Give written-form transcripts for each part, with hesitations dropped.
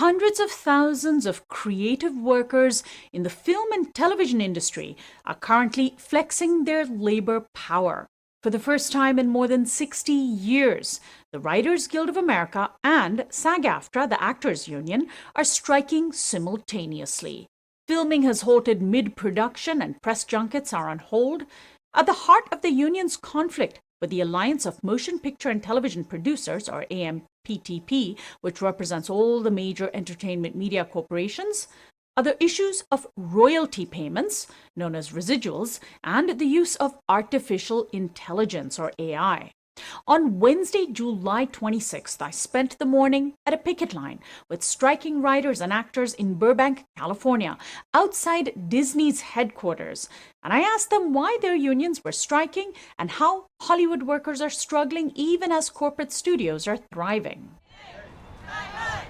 Hundreds of thousands of creative workers in the film and television industry are currently flexing their labor power. For the first time in more than 60 years, the Writers Guild of America and SAG-AFTRA, the Actors Union, are striking simultaneously. Filming has halted mid-production and press junkets are on hold. At the heart of the union's conflict with the Alliance of Motion Picture and Television Producers, or AMPTP, which represents all the major entertainment media corporations, are the issues of royalty payments, known as residuals, and the use of artificial intelligence, or AI. On Wednesday, July 26th, I spent the morning at a picket line with striking writers and actors in Burbank, California, outside Disney's headquarters. And I asked them why their unions were striking and how Hollywood workers are struggling even as corporate studios are thriving. Hi, hi.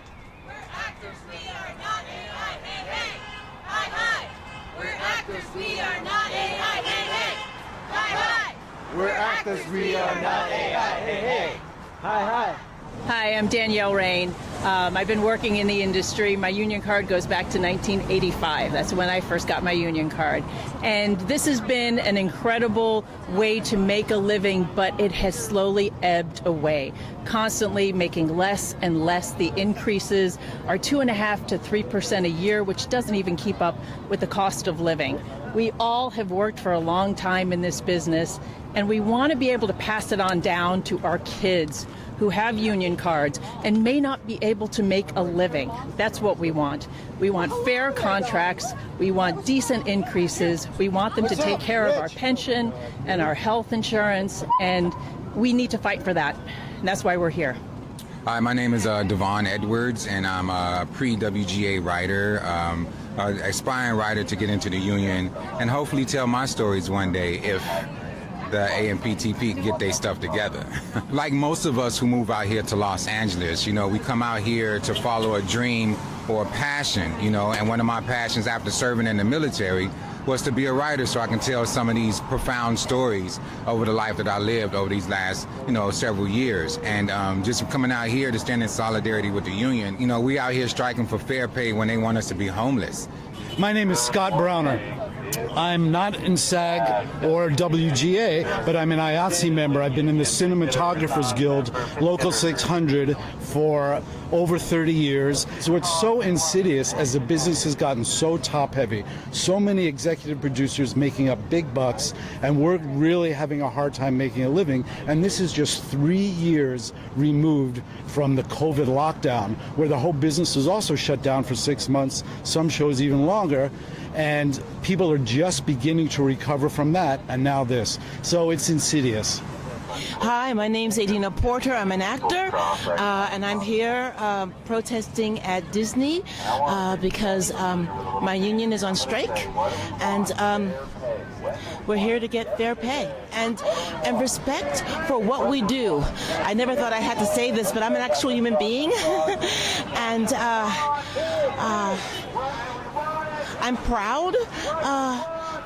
We're actors, we are not AI. Hey, hey. Hi, hi. We're actors, we are not AI. Hey, hey. Hi, hi. We're actors, we are not AI. Hey, hey. Hi, hi. Hi, I'm Danielle Rain. I've been working in the industry. My union card goes back to 1985. That's when I first got my union card. And this has been an incredible way to make a living, but it has slowly ebbed away, constantly making less and less. The increases are 2.5% to 3% a year, which doesn't even keep up with the cost of living. We all have worked for a long time in this business, and we want to be able to pass it on down to our kids who have union cards and may not be able to make a living. That's what we want. We want fair contracts. We want decent increases. We want them to take care of our pension and our health insurance, and we need to fight for that. And that's why we're here. Hi, my name is Devon Edwards, and I'm a pre-WGA writer, aspiring writer to get into the union and hopefully tell my stories one day if the AMPTP can get their stuff together. Like most of us who move out here to Los Angeles, we come out here to follow a dream or a passion, and one of my passions after serving in the military was to be a writer so I can tell some of these profound stories over the life that I lived over these last, several years. And just coming out here to stand in solidarity with the union, we out here striking for fair pay when they want us to be homeless. My name is Scott Browner. I'm not in SAG or WGA, but I'm an IATSE member. I've been in the Cinematographers Guild, Local 600, for over 30 years. So it's so insidious as the business has gotten so top-heavy. So many executive producers making up big bucks, and we're really having a hard time making a living. And this is just 3 years removed from the COVID lockdown, where the whole business was also shut down for 6 months, some shows even longer. And people are just beginning to recover from that, and now this. So it's insidious. Hi, my name's Adina Porter. I'm an actor, and I'm here protesting at Disney because my union is on strike, and we're here to get fair pay and respect for what we do. I never thought I had to say this, but I'm an actual human being, and I'm proud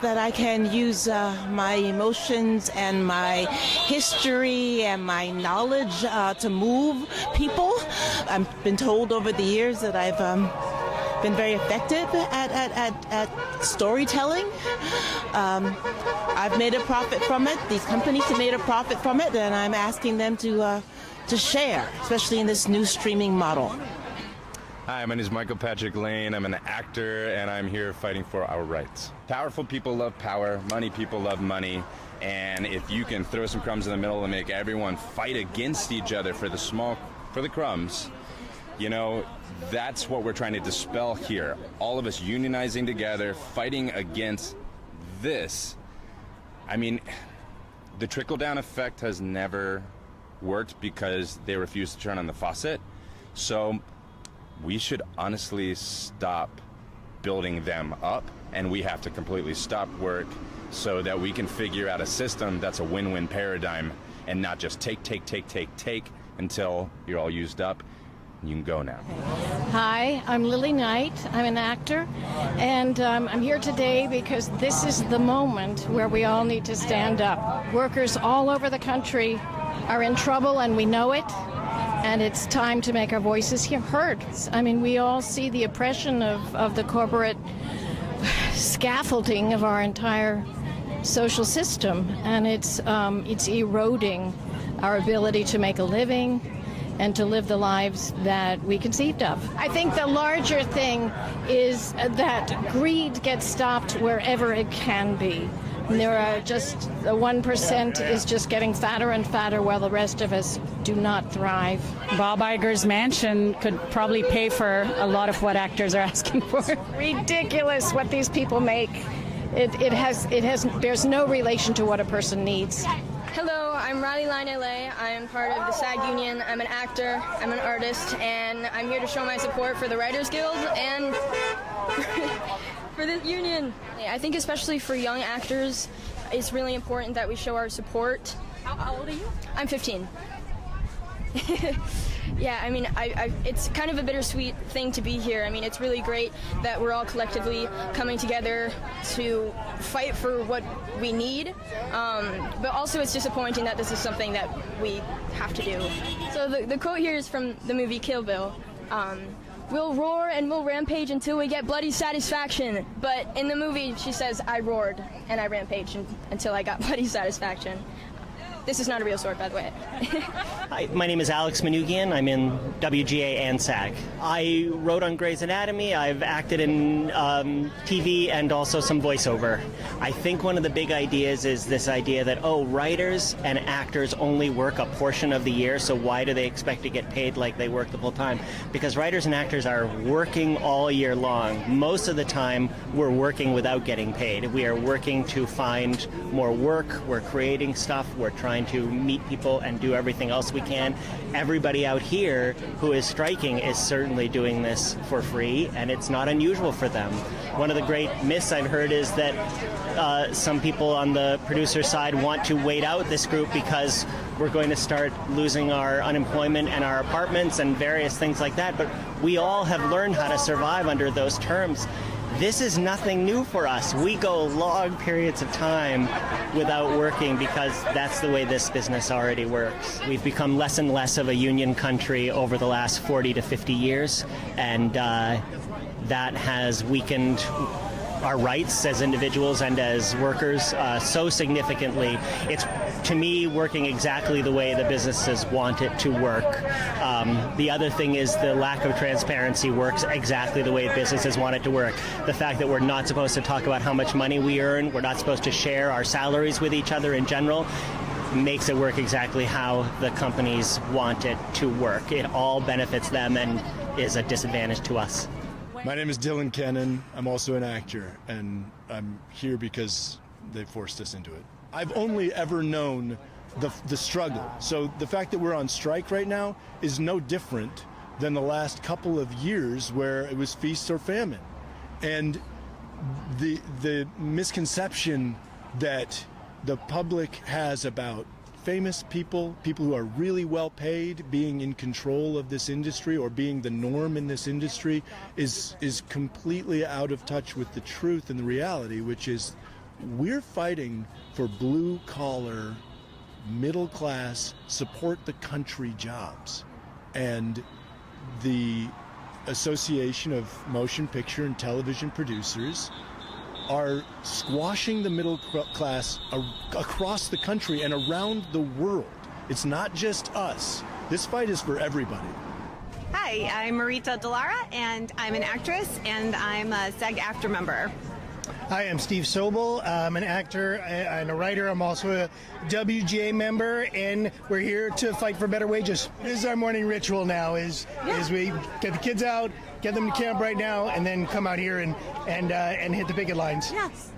that I can use my emotions and my history and my knowledge to move people. I've been told over the years that I've been very effective at storytelling. I've made a profit from it. These companies have made a profit from it, and I'm asking them to share, especially in this new streaming model. Hi, my name is Michael Patrick Lane. I'm an actor, and I'm here fighting for our rights. Powerful people love power. Money people love money. And if you can throw some crumbs in the middle and make everyone fight against each other for the crumbs, that's what we're trying to dispel here. All of us unionizing together, fighting against this. I mean, the trickle-down effect has never worked because they refuse to turn on the faucet. So we should honestly stop building them up, and we have to completely stop work so that we can figure out a system that's a win-win paradigm and not just take until you're all used up. You can go now. Hi, I'm Lily Knight. I'm an actor, and I'm here today because this is the moment where we all need to stand up. Workers all over the country are in trouble, and we know it. and it's time to make our voices heard. I mean, we all see the oppression of the corporate scaffolding of our entire social system, and it's eroding our ability to make a living and to live the lives that we conceived of. I think the larger thing is that greed gets stopped wherever it can be. And there are just, the 1% is just getting fatter and fatter while the rest of us do not thrive. Bob Iger's mansion could probably pay for a lot of what actors are asking for. Ridiculous what these people make. There's no relation to what a person needs. Hello, I'm Riley Line LA. I'm part of the SAG union. I'm an actor, I'm an artist, and I'm here to show my support for the Writers Guild and for the union. I think especially for young actors, it's really important that we show our support. How old are you? I'm 15. Yeah, I mean, it's kind of a bittersweet thing to be here. I mean, it's really great that we're all collectively coming together to fight for what we need, but also it's disappointing that this is something that we have to do. So the quote here is from the movie Kill Bill. We'll roar and we'll rampage until we get bloody satisfaction. But in the movie, she says, I roared and I rampaged until I got bloody satisfaction. This is not a real sword, by the way. Hi, my name is Alex Manoogian. I'm in WGA and SAG. I wrote on Grey's Anatomy. I've acted in TV and also some voiceover. I think one of the big ideas is this idea that, writers and actors only work a portion of the year, so why do they expect to get paid like they work the full time? Because writers and actors are working all year long. Most of the time, we're working without getting paid. We are working to find more work. We're creating stuff. We're trying to meet people and do everything else we can. Everybody out here who is striking is certainly doing this for free, and it's not unusual for them. One of the great myths I've heard is that some people on the producer side want to wait out this group because we're going to start losing our unemployment and our apartments and various things like that, but we all have learned how to survive under those terms. This is nothing new for us. We go long periods of time without working because that's the way this business already works. We've become less and less of a union country over the last 40 to 50 years, and that has weakened our rights as individuals and as workers so significantly. It's, to me, working exactly the way the businesses want it to work. The other thing is the lack of transparency works exactly the way businesses want it to work. The fact that we're not supposed to talk about how much money we earn, we're not supposed to share our salaries with each other in general, makes it work exactly how the companies want it to work. It all benefits them and is a disadvantage to us. My name is Dylan Kennan. I'm also an actor, and I'm here because they forced us into it. I've only ever known the struggle. So the fact that we're on strike right now is no different than the last couple of years where it was feast or famine. And the misconception that the public has about famous people who are really well paid, being in control of this industry or being the norm in this industry is completely out of touch with the truth and the reality, which is we're fighting for blue collar, middle class, support the country jobs. And the Association of Motion Picture and Television Producers are squashing the middle class across the country and around the world. It's not just us. This fight is for everybody. Hi, I'm Marita Dallara, and I'm an actress, and I'm a SAG-AFTRA member. Hi, I'm Steve Sobel. I'm an actor and a writer. I'm also a WGA member, and we're here to fight for better wages. This is our morning ritual now, is we get the kids out, get them to camp right now, and then come out here and hit the picket lines. Yes.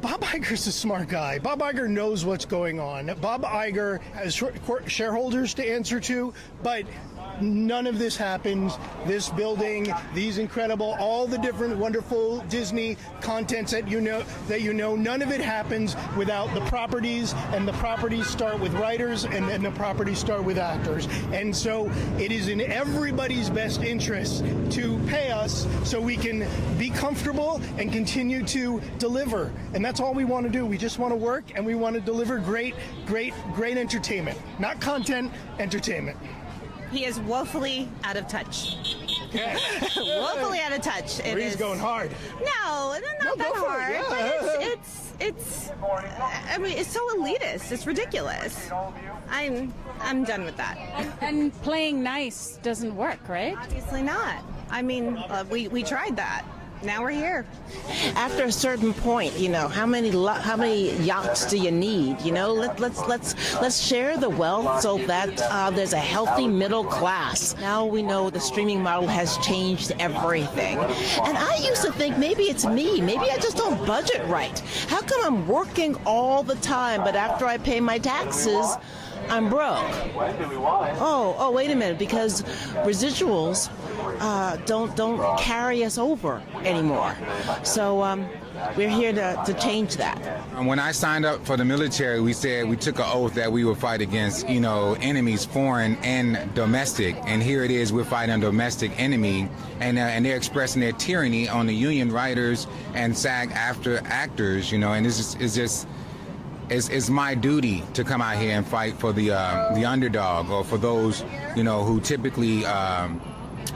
Bob Iger's a smart guy. Bob Iger knows what's going on. Bob Iger has shareholders to answer to, but none of this happens. This building, these incredible, all the different wonderful Disney contents that you know, none of it happens without the properties, and the properties start with writers, and then the properties start with actors. And so it is in everybody's best interest to pay us so we can be comfortable and continue to deliver. And that's all we want to do. We just want to work, and we want to deliver great entertainment. Not content, entertainment. He is woefully out of touch. Woefully out of touch. It Marie's is going hard. No, not that go for it, hard. yeah. But it's. I mean, it's so elitist. It's ridiculous. I'm done with that. And playing nice doesn't work, right? Obviously not. I mean, we tried that. Now we're here. After a certain point, how many yachts do you need? Let's share the wealth so that there's a healthy middle class. Now we know the streaming model has changed everything. And I used to think maybe it's me. Maybe I just don't budget right. How come I'm working all the time, but after I pay my taxes, I'm broke? Oh, wait a minute, because residuals don't carry us over anymore. So we're here to change that. When I signed up for the military, we took an oath that we would fight against, enemies, foreign and domestic. And here it is, we're fighting a domestic enemy, and they're expressing their tyranny on the union writers and SAG actors, and it's my duty to come out here and fight for the underdog, or for those, who typically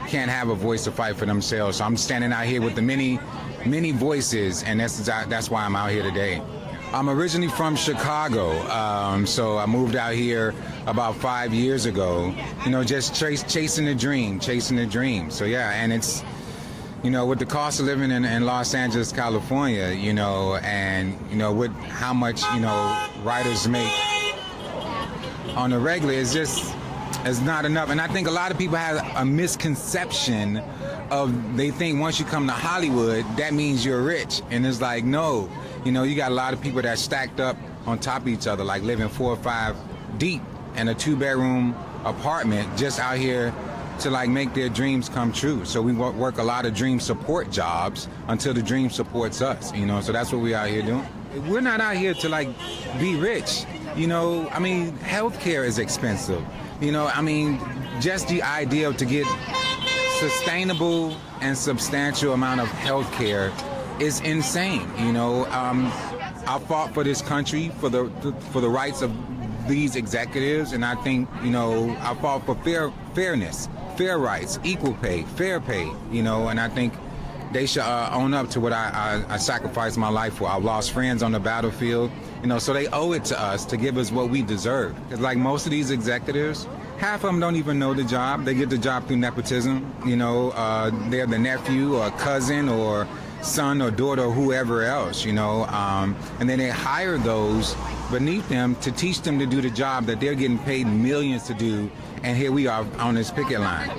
can't have a voice to fight for themselves. So I'm standing out here with the many voices, and that's why I'm out here today. I'm originally from Chicago, so I moved out here about 5 years ago, just chasing the dream. So yeah, and it's, with the cost of living in Los Angeles, California, and, with how much, writers make on the regular, it's not enough. And I think a lot of people have a misconception they think once you come to Hollywood, that means you're rich. And it's like, no, you got a lot of people that stacked up on top of each other, like living 4 or 5 deep in a 2-bedroom apartment, just out here to make their dreams come true. So we work a lot of dream support jobs until the dream supports us, so that's what we're out here doing. We're not out here to be rich, healthcare is expensive, just the idea to get sustainable and substantial amount of healthcare is insane. I fought for this country, for the rights of these executives, and I think, I fought for fairness, fair rights, equal pay, fair pay, and I think they should own up to what I sacrificed my life for. I've lost friends on the battlefield, so they owe it to us to give us what we deserve. Because like most of these executives, half of them don't even know the job. They get the job through nepotism, they're the nephew or cousin or son or daughter or whoever else, and then they hire those beneath them to teach them to do the job that they're getting paid millions to do, and here we are on this picket line,